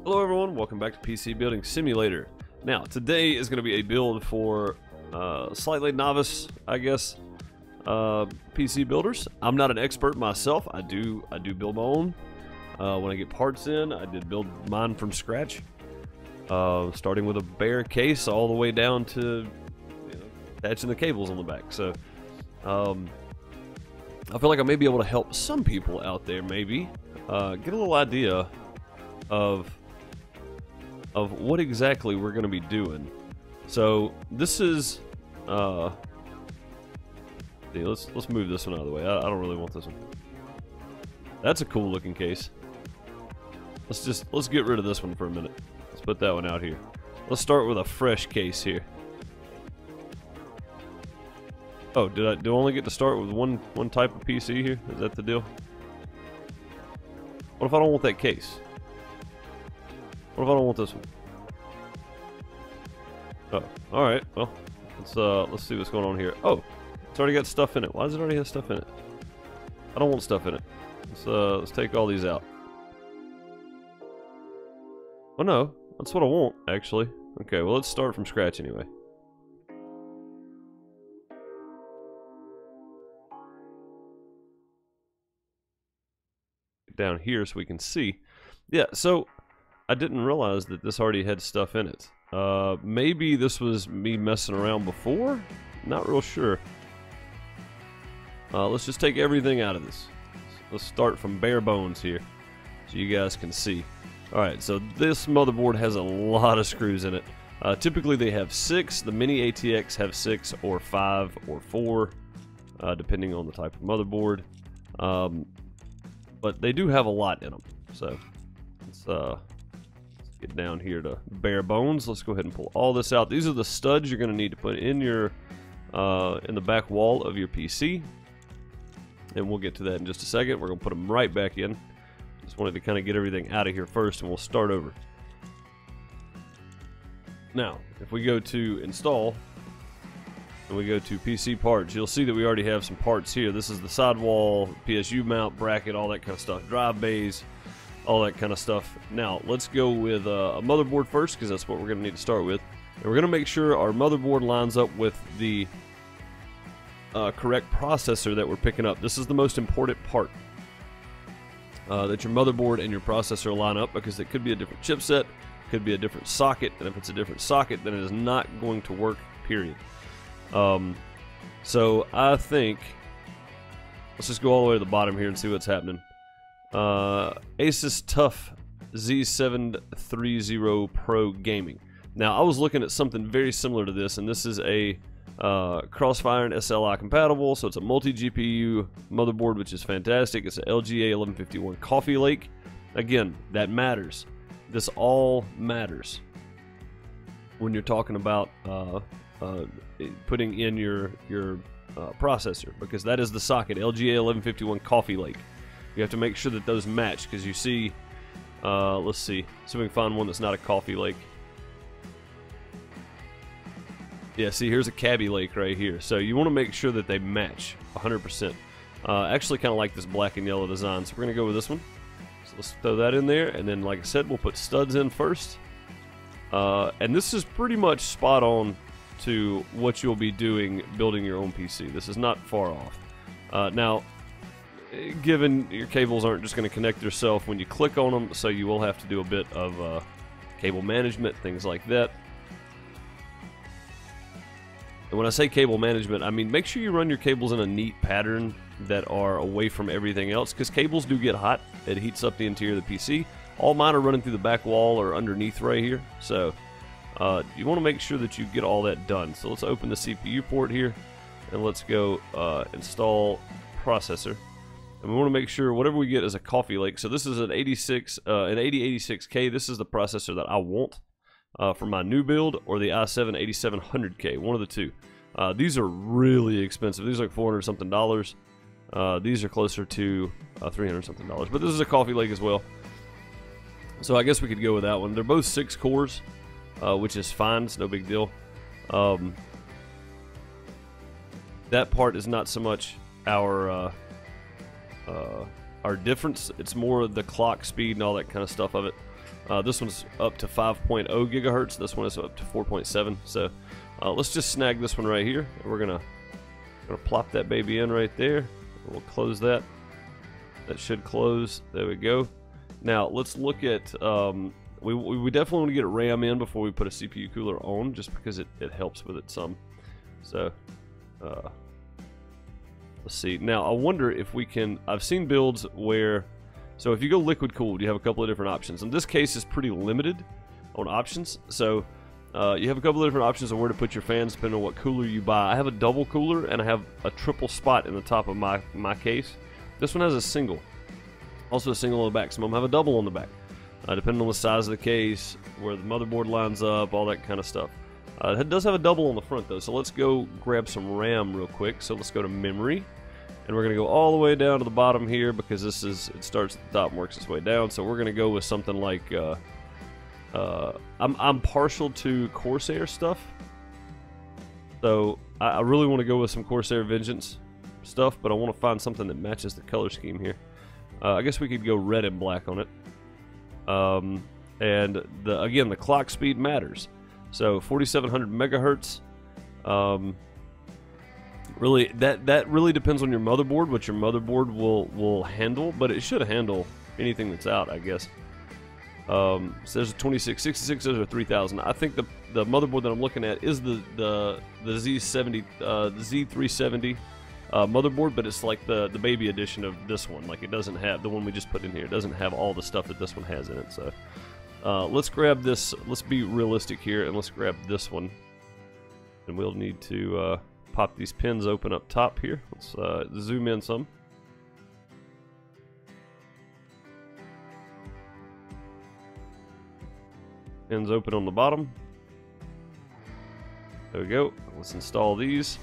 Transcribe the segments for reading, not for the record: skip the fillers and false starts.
Hello everyone, welcome back to PC Building Simulator. Now, today is going to be a build for slightly novice, I guess, PC builders. I'm not an expert myself. I do build my own. When I get parts in, I did build mine from scratch, starting with a bare case all the way down to attaching the cables on the back. So, I feel like I may be able to help some people out there, maybe get a little idea of what exactly we're going to be doing. So this is let's move this one out of the way. I don't really want this one. That's a cool looking case. Let's get rid of this one for a minute. Let's put that one out here. Let's start with a fresh case here. Oh, do I only get to start with one type of PC here? Is that the deal? What if I don't want that case? What if I don't want this one? Oh, alright, well, let's see what's going on here. Oh, it's already got stuff in it. Why does it already have stuff in it? I don't want stuff in it. Let's take all these out. Oh no, that's what I want, actually. Okay, well, let's start from scratch anyway. Down here so we can see. Yeah, so I didn't realize that this already had stuff in it. Maybe this was me messing around before? Not real sure. Let's just take everything out of this. Let's start from bare bones here so you guys can see. Alright, so this motherboard has a lot of screws in it. Typically they have 6. The Mini ATX have 6 or 5 or 4, depending on the type of motherboard. But they do have a lot in them. So let's get down here to bare bones. Let's go ahead and pull all this out. These are the studs you're going to need to put in your in the back wall of your PC, and we'll get to that in just a second. We're going to put them right back in. Just wanted to kind of get everything out of here first, and we'll start over. Now, if we go to install and we go to PC parts, you'll see that we already have some parts here. This is the sidewall, PSU mount, bracket, all that kind of stuff, drive bays, all that kind of stuff. Now, let's go with a motherboard first, because that's what we're going to need to start with. And we're going to make sure our motherboard lines up with the correct processor that we're picking up. This is the most important part, that your motherboard and your processor line up, because it could be a different chipset, could be a different socket, and if it's a different socket, then it is not going to work, period. So I think, let's just go all the way to the bottom here and see what's happening. Asus TUF Z730 Pro Gaming. Now, I was looking at something very similar to this, and this is a Crossfire and SLI compatible, so it's a multi-GPU motherboard, which is fantastic. It's an LGA 1151 Coffee Lake. Again, that matters. This all matters when you're talking about putting in your processor, because that is the socket, LGA 1151 Coffee Lake. You have to make sure that those match, because you see, let's see if we can find one that's not a Coffee Lake. Yeah, see, here's a Cabby Lake right here. So you want to make sure that they match 100%. Actually, kind of like this black and yellow design, so we're going to go with this one. So let's throw that in there, and then, like I said, we'll put studs in first. And this is pretty much spot on to what you'll be doing building your own PC. This is not far off. Now, given your cables aren't just going to connect themselves when you click on them, so you will have to do a bit of cable management, things like that. And when I say cable management, I mean make sure you run your cables in a neat pattern that are away from everything else, because cables do get hot. It heats up the interior of the PC. All mine are running through the back wall or underneath right here, so you want to make sure that you get all that done. So let's open the CPU port here, and let's go install processor. And we want to make sure whatever we get is a Coffee Lake. So this is an 8086K. This is the processor that I want for my new build, or the i7 8700K, one of the two. These are really expensive. These are like $400 something. These are closer to $300 something. But this is a Coffee Lake as well. So I guess we could go with that one. They're both 6 cores, which is fine. It's no big deal. That part is not so much our are different. It's more the clock speed and all that kind of stuff of it. This one's up to 5.0 gigahertz. This one is up to 4.7. So let's just snag this one right here. We're gonna plop that baby in right there. We'll close that. That should close. There we go. Now let's look at. We definitely want to get a RAM in before we put a CPU cooler on, just because it helps with it some. So let's see. Now I wonder if we can. I've seen builds where. So if you go liquid cooled, you have a couple of different options. In this case, it's pretty limited on options. So you have a couple of different options of where to put your fans depending on what cooler you buy. I have a double cooler and I have a triple spot in the top of my case. This one has a single. Also a single on the back. Some of them have a double on the back. Depending on the size of the case, where the motherboard lines up, all that kind of stuff. It does have a double on the front though. So let's go grab some RAM real quick. So let's go to memory. And we're going to go all the way down to the bottom here because this is, it starts at the top and works its way down. So we're going to go with something like, I'm partial to Corsair stuff. So I really want to go with some Corsair Vengeance stuff, but I want to find something that matches the color scheme here. I guess we could go red and black on it. And again, the clock speed matters. So 4700 megahertz. Really, that really depends on your motherboard, what your motherboard will handle, but it should handle anything that's out, I guess. So there's a 2666, there's a 3000. I think the motherboard that I'm looking at is the Z70, the Z370 motherboard, but it's like the baby edition of this one. Like, it doesn't have the one we just put in here. It doesn't have all the stuff that this one has in it. So let's grab this. Let's be realistic here, and let's grab this one. And we'll need to pop these pins open up top here. Let's zoom in some. Pins open on the bottom. There we go. Let's install these.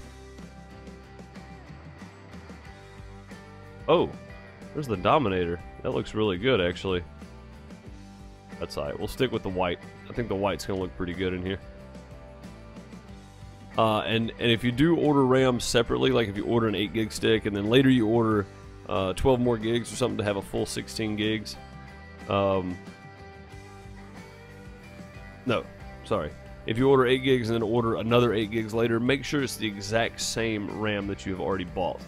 Oh, there's the Dominator. That looks really good, actually. That's alright. We'll stick with the white. I think the white's going to look pretty good in here. And if you do order RAM separately, like if you order an 8 gig stick and then later you order 12 more gigs or something to have a full 16 gigs. No, sorry. If you order 8 gigs and then order another 8 gigs later, make sure it's the exact same RAM that you've already bought.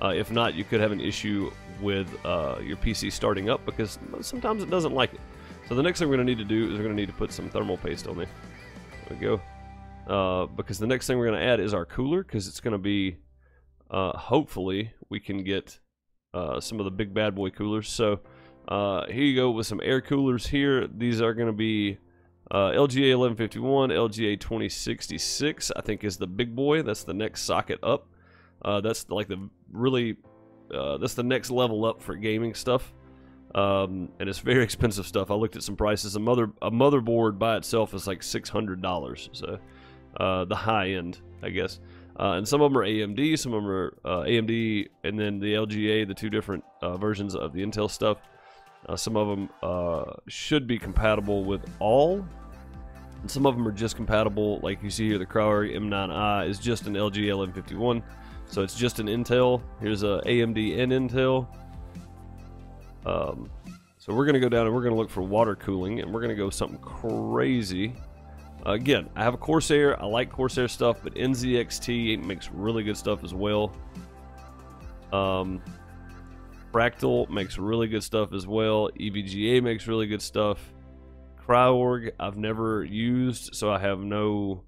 If not, you could have an issue with your PC starting up because sometimes it doesn't like it. So the next thing we're going to need to do is we're going to need to put some thermal paste on there. There we go. Because the next thing we're going to add is our cooler, because it's going to be, hopefully, we can get some of the big bad boy coolers. So here you go with some air coolers here. These are going to be LGA 1151, LGA 2066, I think is the big boy. That's the next socket up. That's like the really, that's the next level up for gaming stuff. And it's very expensive stuff. I looked at some prices. A motherboard by itself is like $600. So the high end, I guess. And some of them are AMD, some of them are AMD, and then the LGA, the two different versions of the Intel stuff. Some of them should be compatible with all, and some of them are just compatible. Like you see here, the Cryorig M9i is just an LGA 1151, so it's just an Intel. Here's a AMD and Intel. So we're gonna go down and we're gonna look for water cooling, and we're gonna go something crazy. Again, I have a Corsair. I like Corsair stuff, but NZXT makes really good stuff as well. Fractal makes really good stuff as well. EVGA makes really good stuff. Cryorig I've never used, so I have no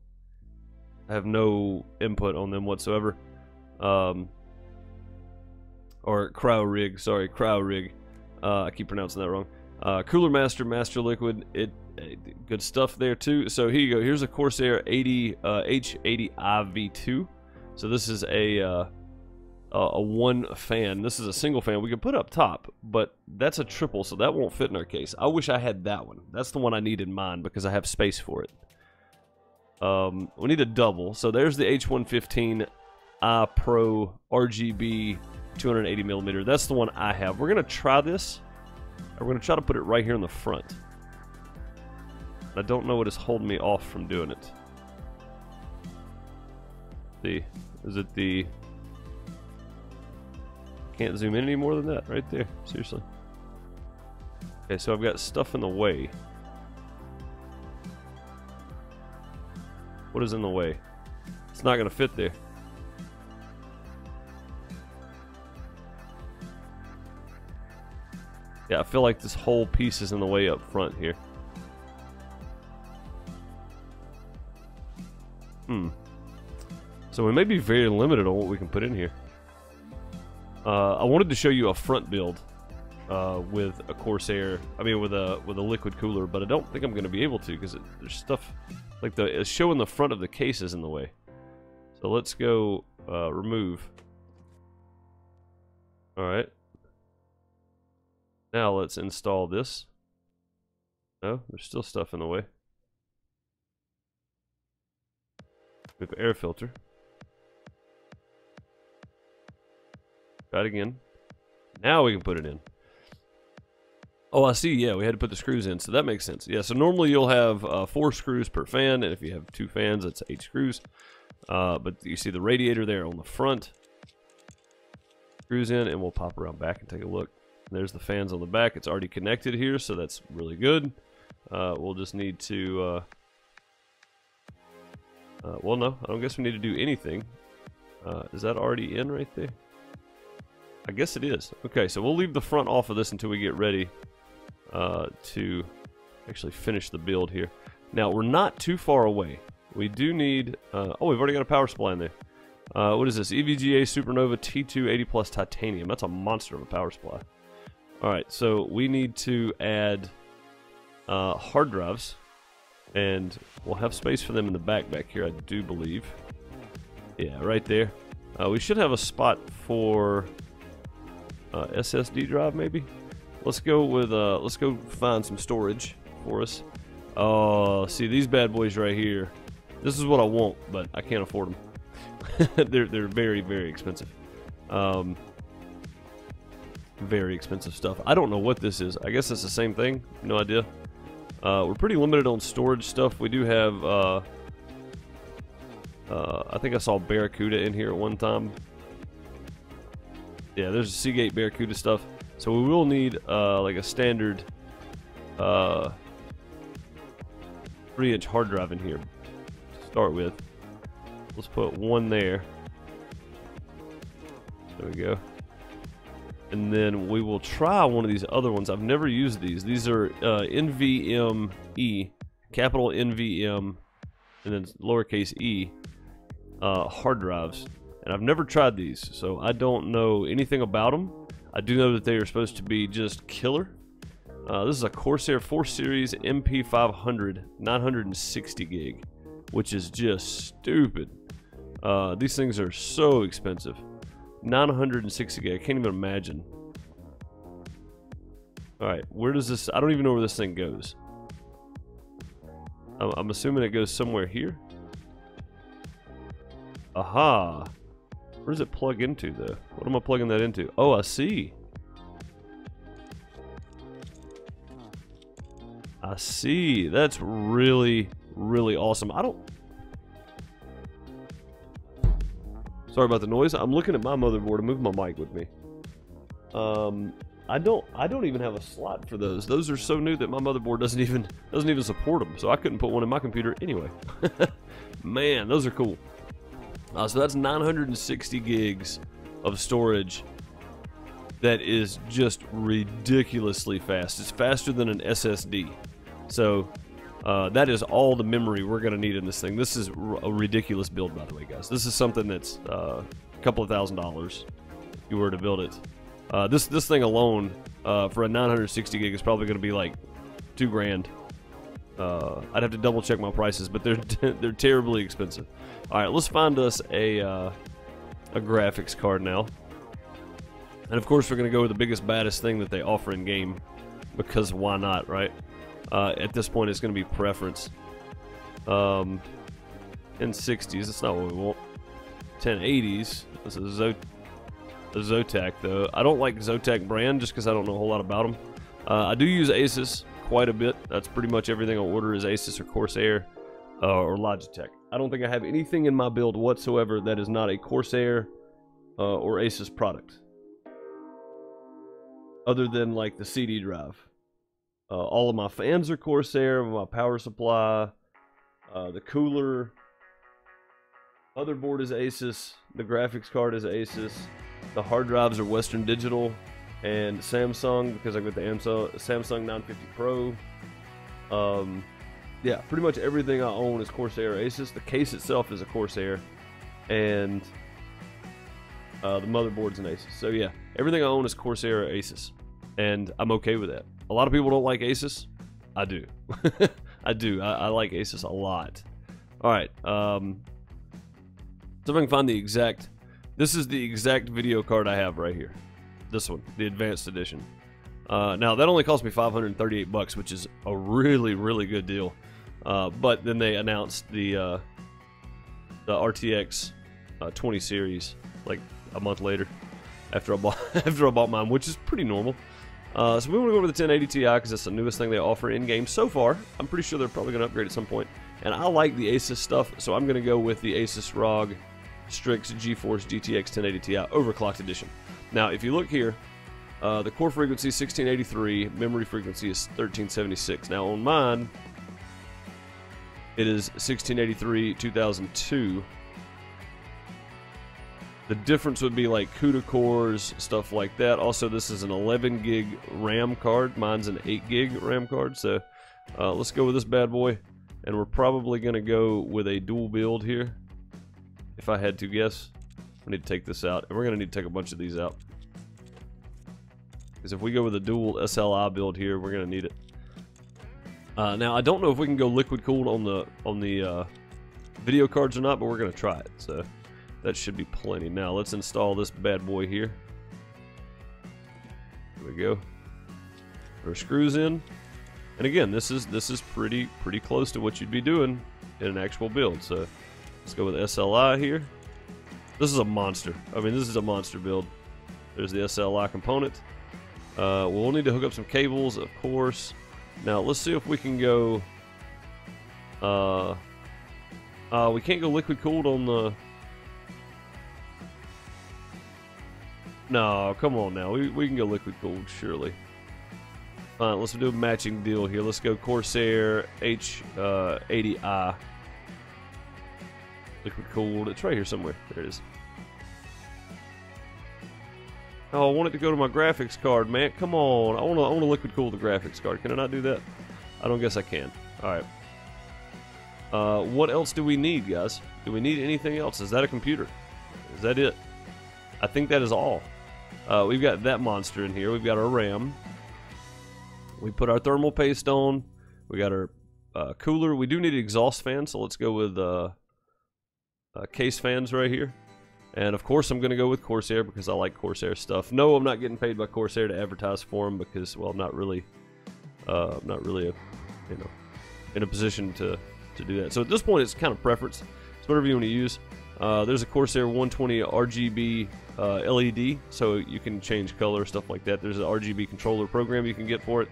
input on them whatsoever. Or Cryorig, sorry, Cryorig. I keep pronouncing that wrong. Cooler Master, Master Liquid, good stuff there too. So here you go. Here's a Corsair 80 H80IV2. So this is a one fan. This is a single fan we can put up top, but that's a triple, so that won't fit in our case. I wish I had that one. That's the one I need in mind because I have space for it. We need a double. So there's the H115 iPro RGB 280mm. That's the one I have. We're gonna try this. We're gonna try to put it right here in the front. I don't know what is holding me off from doing it. Is it the Can't zoom in any more than that, right there. Seriously. Okay, so I've got stuff in the way. What is in the way? It's not going to fit there. Yeah, I feel like this whole piece is in the way up front here. So we may be very limited on what we can put in here. I wanted to show you a front build with a Corsair. I mean, with a liquid cooler, but I don't think I'm going to be able to because there's stuff like it's showing the front of the case is in the way. So let's go remove. All right. Now let's install this. No, there's still stuff in the way. We have air filter. Try it again. Now we can put it in. Oh, I see. Yeah, we had to put the screws in, so that makes sense. Yeah, so normally you'll have 4 screws per fan, and if you have 2 fans, that's 8 screws. But you see the radiator there on the front. Screws in, and we'll pop around back and take a look. There's the fans on the back. It's already connected here, so that's really good. We'll just need to... well, no, I don't guess we need to do anything. Is that already in right there? I guess it is. Okay, so we'll leave the front off of this until we get ready to actually finish the build here. Now, we're not too far away. We do need... oh, we've already got a power supply in there. What is this? EVGA Supernova T2 80 Plus Titanium. That's a monster of a power supply. Alright, so we need to add hard drives. And we'll have space for them in the back here, I do believe. Yeah, right there. We should have a spot for SSD drive, maybe. Let's go with let's go find some storage for us. Oh, see these bad boys right here. This is what I want, but I can't afford them. they're very, very expensive. Very expensive stuff. I don't know what this is. I guess it's the same thing. No idea. We're pretty limited on storage stuff. We do have, I think I saw Barracuda in here at one time. Yeah, there's Seagate Barracuda stuff. So we will need, like a standard, 3-inch hard drive in here to start with. Let's put one there. There we go. And then we will try one of these other ones. I've never used these. These are NVMe, capital NVM, and then lowercase e, hard drives. And I've never tried these, so I don't know anything about them. I do know that they are supposed to be just killer. This is a Corsair 4 Series MP500 960 gig, which is just stupid. These things are so expensive. 960 gig, I can't even imagine. Alright, where does this... I don't even know where this thing goes. I'm assuming it goes somewhere here. Aha! Where does it plug into, though? What am I plugging that into? Oh, I see. I see. That's really, really awesome. I don't... Sorry about the noise. I'm looking at my motherboard and moving my mic with me. I don't even have a slot for those. Those are so new that my motherboard doesn't even support them. So I couldn't put one in my computer anyway. Man, those are cool. So that's 960 gigs of storage. That is just ridiculously fast. It's faster than an SSD. So that is all the memory we're going to need in this thing. This is a ridiculous build, by the way, guys. This is something that's a couple of $1,000s if you were to build it. This thing alone for a 960 gig is probably going to be like $2,000. I'd have to double check my prices, but they're terribly expensive. All right, let's find us a graphics card now. And of course, we're going to go with the biggest, baddest thing that they offer in game, because why not, right? At this point, it's going to be preference. 1060s, that's not what we want. 1080s, this is Zotac, though. I don't like Zotac brand just because I don't know a whole lot about them. I do use Asus quite a bit. That's pretty much everything I order is Asus or Corsair or Logitech. I don't think I have anything in my build whatsoever that is not a Corsair or Asus product. other than like the CD drive. All of my fans are Corsair, my power supply, the cooler, motherboard is Asus, the graphics card is Asus, the hard drives are Western Digital, and Samsung, because I've got the Samsung 950 Pro. Yeah, pretty much everything I own is Corsair or Asus. The case itself is a Corsair, and the motherboard's an Asus. So yeah, everything I own is Corsair or Asus, and I'm okay with that. A lot of people don't like Asus. I do. I do. I like Asus a lot. All right. So if I can find the exact, this is the exact video card I have right here. This one, the Advanced Edition. Now that only cost me $538, which is a really, really good deal. But then they announced the RTX 20 series like a month later after I bought mine, which is pretty normal. So we want to go over the 1080 Ti because that's the newest thing they offer in game so far. I'm pretty sure they're probably going to upgrade at some point. And I like the Asus stuff, so I'm going to go with the Asus ROG Strix GeForce GTX 1080 Ti Overclocked Edition. Now, if you look here, the core frequency is 1683, memory frequency is 1376. Now on mine, it is 1683 2002. The difference would be like CUDA cores, stuff like that. Also, this is an 11 gig RAM card. Mine's an 8 gig RAM card. So let's go with this bad boy. And we're probably going to go with a dual build here. If I had to guess, I need to take this out. And we're going to need to take a bunch of these out. Because if we go with a dual SLI build here, we're going to need it. Now, I don't know if we can go liquid cooled on the video cards or not, but we're going to try it. So that should be plenty. Now let's install this bad boy here. There we go. Put our screws in, and again, this is pretty close to what you'd be doing in an actual build. So let's go with SLI here. This is a monster. I mean, this is a monster build. There's the SLI component. We'll need to hook up some cables, of course. Now let's see if we can go. We can't go liquid cooled on the. No, come on now. We can go liquid cooled, surely. Fine, let's do a matching deal here. Let's go Corsair H80i. Liquid cooled. It's right here somewhere. There it is. Oh, I want it to go to my graphics card, man. Come on. I want to liquid cool the graphics card. Can I not do that? I don't guess I can. Alright. What else do we need, guys? Do we need anything else? Is that a computer? Is that it? I think that is all. We've got that monster in here. We've got our RAM. We put our thermal paste on. We got our cooler. We do need an exhaust fan, so let's go with case fans right here. And of course, I'm going to go with Corsair because I like Corsair stuff. No, I'm not getting paid by Corsair to advertise for them because, well, I'm not really in a position to do that. So at this point, it's kind of preference. It's whatever you want to use. There's a Corsair 120 RGB LED, so you can change color, stuff like that. There's an RGB controller program you can get for it.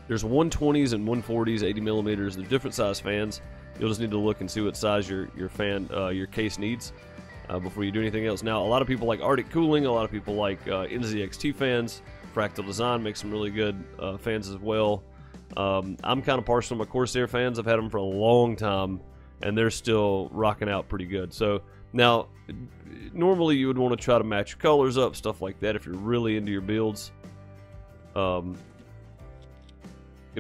There's 120s and 140s, 80 millimeters. They're different size fans. You'll just need to look and see what size your case needs before you do anything else. Now, a lot of people like Arctic Cooling. A lot of people like NZXT fans. Fractal Design makes some really good fans as well. I'm kind of partial to my Corsair fans. I've had them for a long time, and they're still rocking out pretty good. So now, normally you would want to try to match your colors up, stuff like that, if you're really into your builds. Get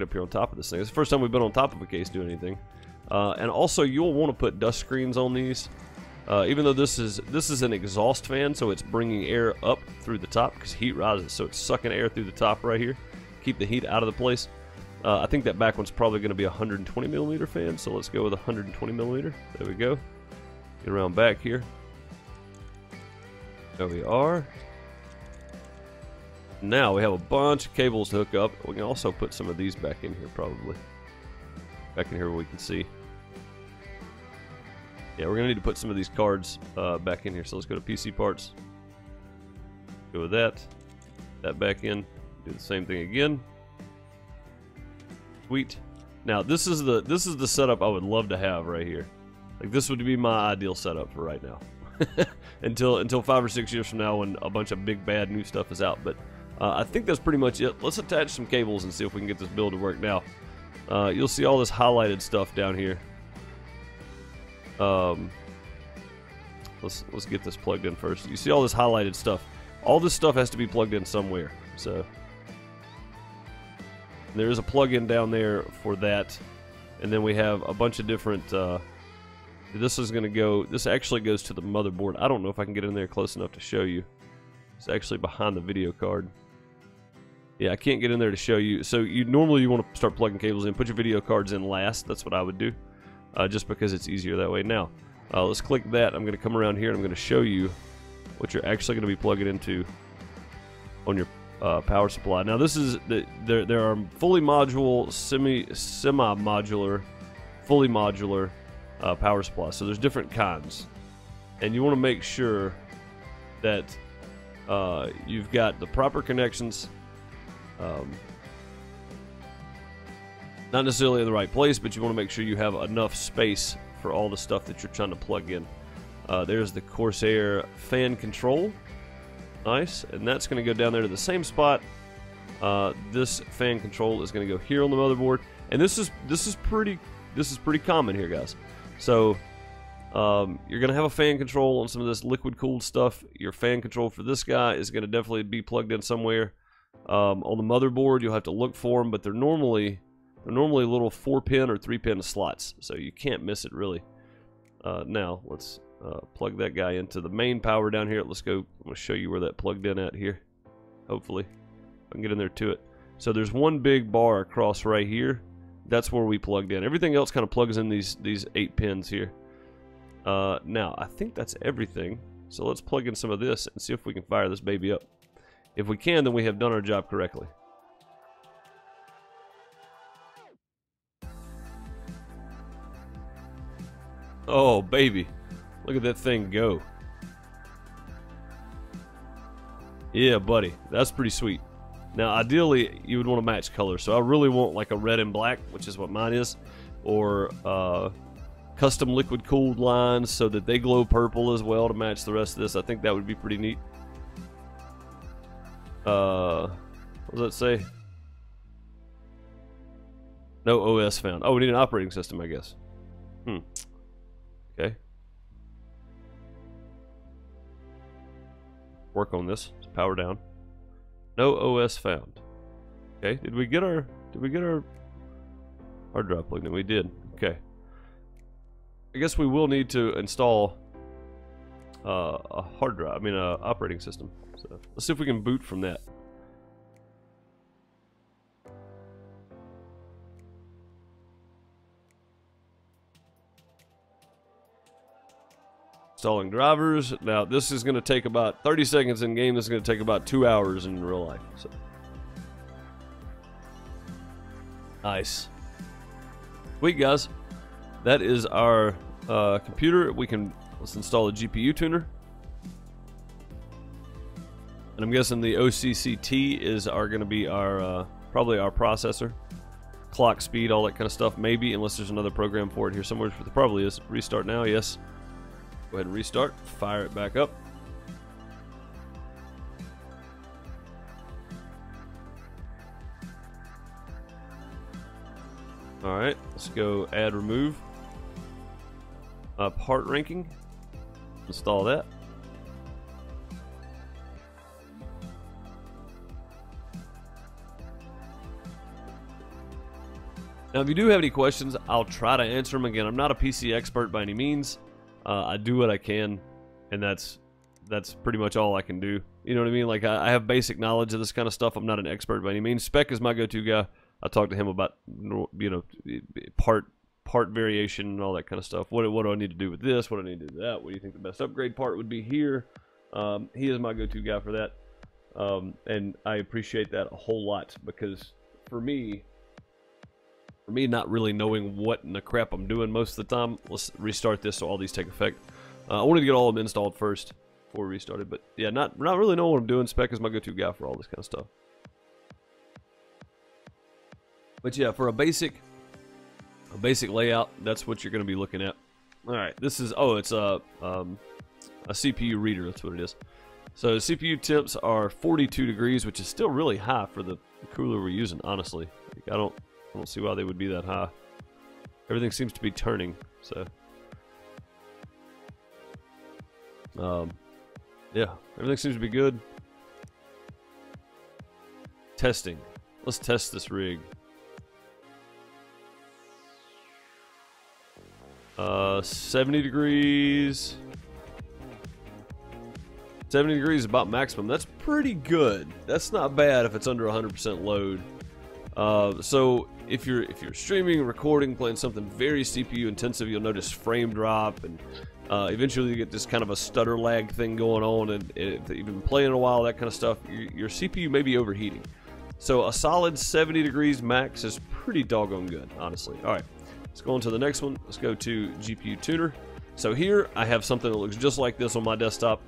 up here on top of this thing. It's the first time we've been on top of a case doing anything. And also, you'll want to put dust screens on these. Even though this is an exhaust fan, so it's bringing air up through the top because heat rises, so it's sucking air through the top right here. Keep the heat out of the place. I think that back one's probably going to be a 120 millimeter fan, so let's go with 120 millimeter. There we go. Get around back here. There we are. Now we have a bunch of cables to hook up. We can also put some of these back in here, probably. Back in here where we can see. Yeah, we're going to need to put some of these cards back in here. So let's go to PC parts. Go with that. That back in. Do the same thing again. Sweet. Now this is the setup I would love to have right here. Like, this would be my ideal setup for right now. until 5 or 6 years from now when a bunch of big bad new stuff is out. But I think that's pretty much it. Let's attach some cables and see if we can get this build to work. Now, you'll see all this highlighted stuff down here. Let's get this plugged in first. You see all this highlighted stuff. All this stuff has to be plugged in somewhere. So there is a plug-in down there for that, and then we have a bunch of different. This is going to go. This actually goes to the motherboard. I don't know if I can get in there close enough to show you. It's actually behind the video card. Yeah, I can't get in there to show you. So you normally want to start plugging cables in. Put your video cards in last. That's what I would do, just because it's easier that way. Now, let's click that. I'm going to come around here and I'm going to show you what you're actually going to be plugging into on your power supply. Now, this is there are fully modular, semi-modular, fully modular power supplies. So there's different kinds, and you want to make sure that you've got the proper connections. Not necessarily in the right place, but you want to make sure you have enough space for all the stuff that you're trying to plug in. There's the Corsair fan control. Nice, and that's going to go down there to the same spot. This fan control is going to go here on the motherboard, and this is pretty common here, guys. So you're going to have a fan control on some of this liquid cooled stuff. Your fan control for this guy is going to definitely be plugged in somewhere. On the motherboard, you'll have to look for them, but they're normally little 4-pin or 3-pin slots, so you can't miss it really. Now let's plug that guy into the main power down here. Let's go. I'm going to show you where that plugged in at here. Hopefully, I can get in there to it. So there's one big bar across right here. That's where we plugged in. Everything else kind of plugs in these 8 pins here. Now I think that's everything. So let's plug in some of this and see if we can fire this baby up. If we can, then we have done our job correctly. Oh, baby. Look at that thing go. Yeah, buddy. That's pretty sweet. Now, ideally, you would want to match colors. So I really want like a red and black, which is what mine is. Or custom liquid cooled lines so that they glow purple as well to match the rest of this. I think that would be pretty neat. What does that say? No OS found. Oh, we need an operating system, I guess. Okay. Work on this. Let's power down. No OS found. Okay. Did we get our hard drive plugged in? We did. Okay. I guess we will need to install a hard drive. I mean, a operating system. So let's see if we can boot from that. Installing drivers. Now this is going to take about 30 seconds in game. This is going to take about 2 hours in real life. So. Nice. Sweet, guys. That is our computer. Let's install a GPU tuner. And I'm guessing the OCCT is going to be our probably our processor, clock speed, all that kind of stuff. Maybe, unless there's another program for it here somewhere. There probably is. Restart now. Yes. Go ahead and restart. Fire it back up. All right. Let's go add remove. Part ranking. Install that. Now, if you do have any questions, I'll try to answer them. Again, I'm not a PC expert by any means. I do what I can, and that's pretty much all I can do. You know what I mean? Like, I have basic knowledge of this kind of stuff. I'm not an expert by any means. Spec is my go-to guy. I talk to him about, you know, part variation and all that kind of stuff. What do I need to do with this? What do I need to do with that? What do you think the best upgrade part would be here? He is my go-to guy for that, and I appreciate that a whole lot, because for me not really knowing what in the crap I'm doing most of the time, let's restart this so all these take effect. I wanted to get all of them installed first before we restarted, but yeah, not really knowing what I'm doing. Spec is my go-to guy for all this kind of stuff. But yeah, for a basic layout, that's what you're going to be looking at. All right, this is it's a A CPU reader, that's what it is. So CPU temps are 42 degrees, which is still really high for the cooler we're using, honestly. Like, I don't see why they would be that high. Everything seems to be turning, so. Yeah, everything seems to be good. Testing. Let's test this rig. 70 degrees. 70 degrees is about maximum. That's pretty good. That's not bad if it's under 100% load. So if you're streaming, recording, playing something very CPU intensive, you'll notice frame drop, and eventually you get this kind of a stutter lag thing going on, and if you've been playing a while, that kind of stuff, your CPU may be overheating. So a solid 70 degrees max is pretty doggone good, honestly. All right, let's go on to the next one. Let's go to GPU Tuner. So here I have something that looks just like this on my desktop.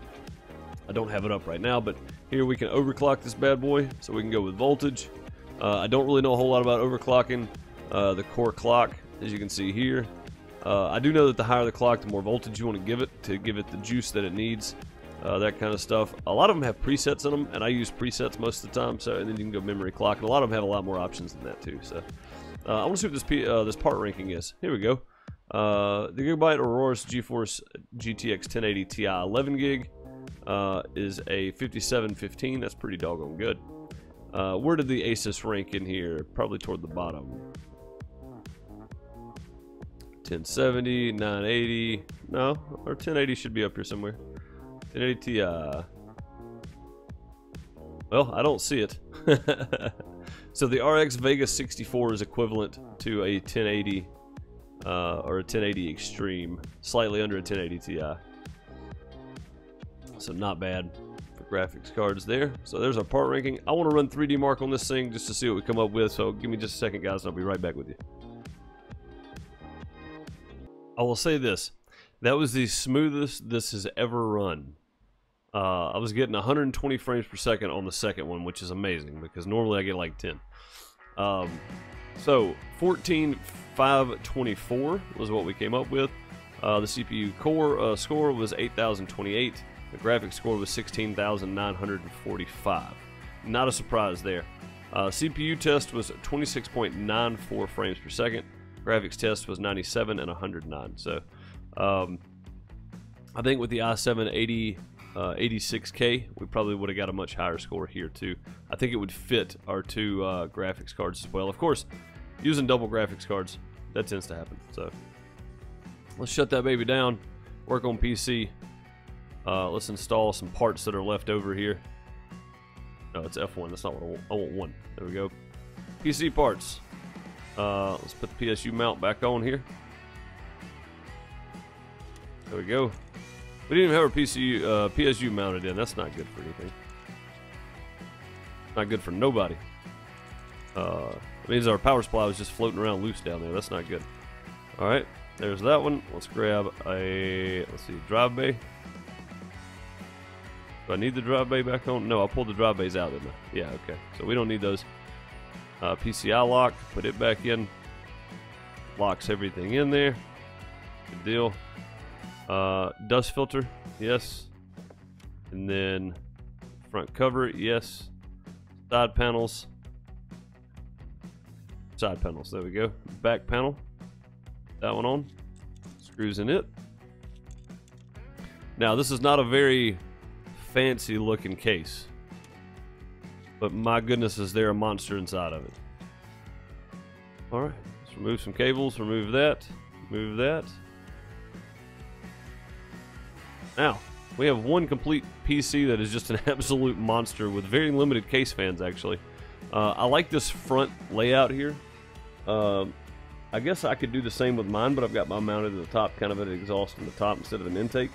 I don't have it up right now, but here we can overclock this bad boy, so we can go with voltage. I don't really know a whole lot about overclocking the core clock, as you can see here. I do know that the higher the clock, the more voltage you want to give it the juice that it needs, that kind of stuff. A lot of them have presets in them, and I use presets most of the time. So, and then you can go memory clock, and a lot of them have a lot more options than that too. So, I want to see what this part ranking is. Here we go. The Gigabyte Aurora's GeForce GTX 1080 Ti 11 gig is a 5715. That's pretty doggone good. Where did the Asus rank in here? Probably toward the bottom. 1070, 980. No, or 1080 should be up here somewhere. 1080 Ti. Well, I don't see it. So the RX Vega 64 is equivalent to a 1080 or a 1080 Extreme, slightly under a 1080 Ti. So not bad for graphics cards there. So there's our part ranking. I want to run 3D Mark on this thing just to see what we come up with. So give me just a second, guys, and I'll be right back with you. I will say this. That was the smoothest this has ever run. I was getting 120 frames per second on the second one, which is amazing because normally I get like 10. So 14,524 was what we came up with. The CPU core score was 8,028. The graphics score was 16,945. Not a surprise there. CPU test was 26.94 frames per second. Graphics test was 97 and 109. So I think with the i7 86K, we probably would have got a much higher score here too. I think it would fit our two graphics cards as well. Of course, using double graphics cards, that tends to happen. So let's shut that baby down, work on PC. Let's install some parts that are left over here. No, it's F1. That's not what I want. I want 1. There we go. PC parts. Let's put the PSU mount back on here. There we go. We didn't even have our PSU mounted in. That's not good for anything. Not good for nobody. It means our power supply was just floating around loose down there. That's not good. All right, there's that one. Let's grab a, let's see, drive bay. Do I need the drive bay back on? No, I pulled the drive bays out, didn't I? Yeah, okay. So we don't need those. PCI lock, put it back in. Locks everything in there. Good deal. Dust filter, yes. And then front cover, yes. Side panels. Side panels, there we go. Back panel. That one on. Screws in it. Now, this is not a very fancy looking case, but my goodness, is there a monster inside of it. Alright, let's remove some cables, remove that, move that. Now, we have one complete PC that is just an absolute monster with very limited case fans, actually. I like this front layout here. I guess I could do the same with mine, but I've got mine mounted at the top, kind of an exhaust on the top instead of an intake.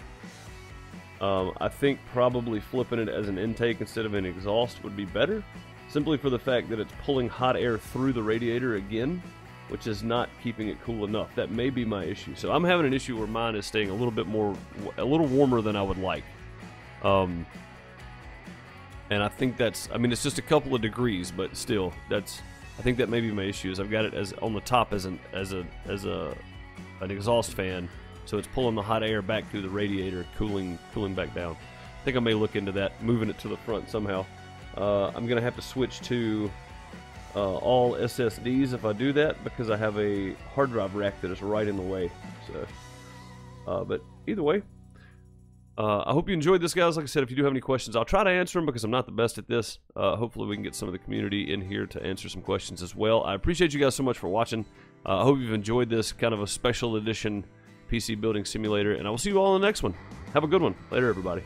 I think probably flipping it as an intake instead of an exhaust would be better, simply for the fact that it's pulling hot air through the radiator again, which is not keeping it cool enough. That may be my issue. So I'm having an issue where mine is staying a little warmer than I would like. And I think that's, I mean, it's just a couple of degrees, but still, that's, I think that may be my issue. Is I've got it as on the top as an exhaust fan, so it's pulling the hot air back through the radiator, cooling back down. I think I may look into that, moving it to the front somehow. I'm gonna have to switch to all SSDs if I do that, because I have a hard drive rack that is right in the way. So, but either way, I hope you enjoyed this, guys. Like I said, if you do have any questions, I'll try to answer them because I'm not the best at this. Hopefully we can get some of the community in here to answer some questions as well. I appreciate you guys so much for watching. I hope you've enjoyed this kind of a special edition PC building simulator, and I will see you all in the next one. Have a good one. Later, everybody.